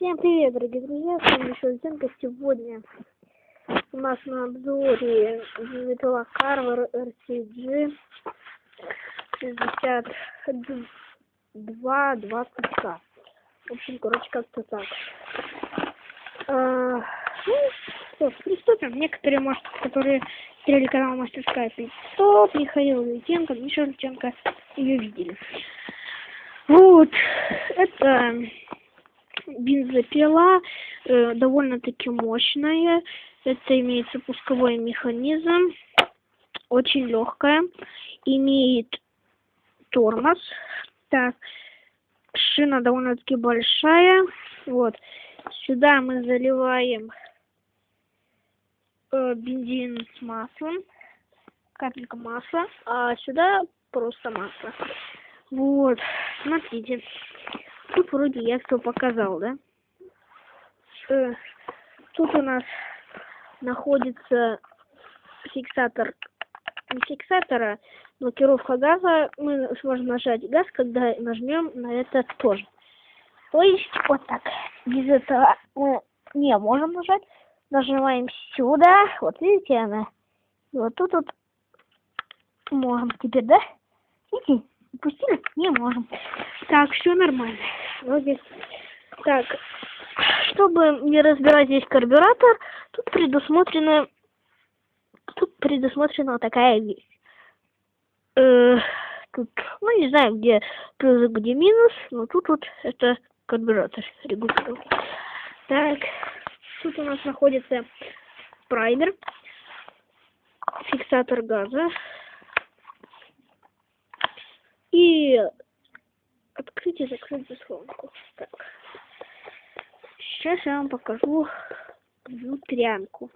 Всем привет, дорогие друзья, с вами еще Зенка. Сегодня у нас на обзоре Металла Carver RCG 6220К. В общем, короче, как-то так. Ну, что ж, приступим. Некоторые, может, которые смотрели канал Мастерская 500, Михаил Литенко, Миша Литенко, ее видели. Вот, это бензопила, довольно-таки мощная. Это имеется пусковой механизм, очень легкая, имеет тормоз. Так, шина довольно-таки большая. Вот, сюда мы заливаем бензин с маслом, капелька масла, а сюда просто масло. Вот, смотрите. Тут вроде я все показал, да? Тут у нас находится фиксатор, не фиксатора, блокировка газа. Мы сможем нажать газ, когда нажмем на это тоже. То есть вот так. Без этого мы не можем нажать. Нажимаем сюда. Вот видите, она. И вот тут вот можем теперь, да? Видите? Пустили? Не можем. Так, все нормально. Вроде. Так, чтобы не разбирать здесь карбюратор, тут предусмотрена такая вещь. Тут, ну не знаю, где плюс, где минус, но тут вот это карбюратор регулирует. Так, тут у нас находится праймер, фиксатор газа и открыть и закрыть заслонку. Так. Сейчас я вам покажу внутрянку.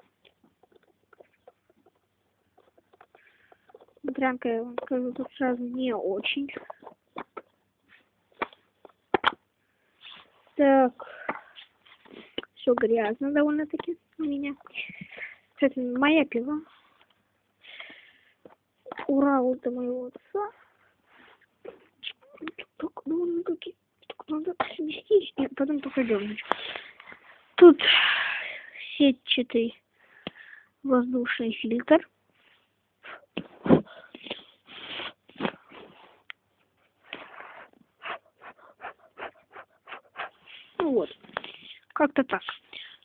Внутрянка, я вам скажу, тут сразу не очень. Так. Все грязно довольно-таки у меня. Кстати, моя пила. Урал это моего отца. Так, довольно-таки. Так, надо сместить и потом только дернуть. Тут сетчатый воздушный фильтр. Ну вот, как-то так.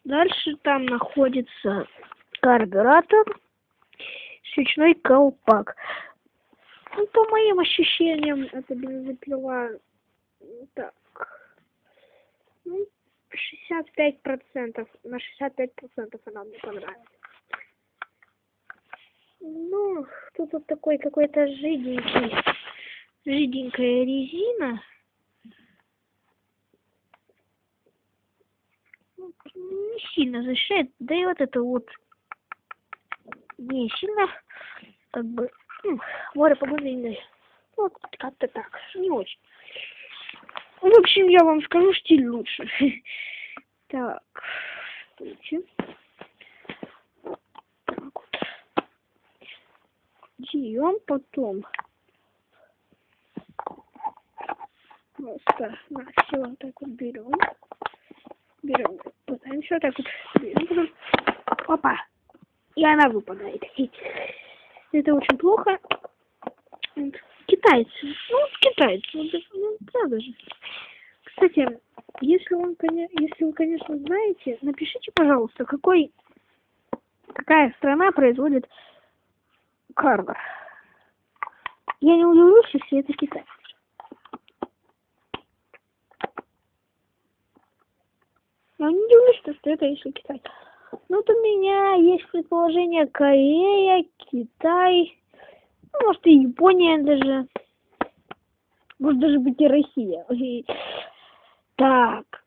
Дальше там находится карбюратор, свечной колпак. Ну, по моим ощущениям, это бензопила так. Ну, 65%. На 65% она мне понравилась. Ну, тут вот такой какой-то жиденькая резина. Ну, не сильно защищает. Да и вот это вот не сильно, как бы, море погоды. Вот как-то так. Не очень. В общем, я вам скажу, стиль лучше. Так, стойте. Так вот. Делаем потом. Просто на все вот так вот берем. Пытаемся вот так вот берем. Потом, опа. И она выпадает. Это очень плохо. Китайцы. Ну, китайцы. Ну, правда же. Кстати, если вы, конечно, знаете, напишите, пожалуйста, какая страна производит Carver. Я не удивлюсь, если это Китай. Я не удивлюсь, что это если Китай. Ну, вот у меня есть предположение Корея, Китай, ну, может и Япония даже. Может даже быть и Россия. Так,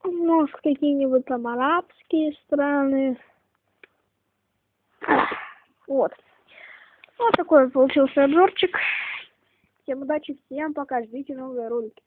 может какие-нибудь там арабские страны. Вот. Вот такой вот получился обзорчик. Всем удачи, всем пока, ждите новые ролики.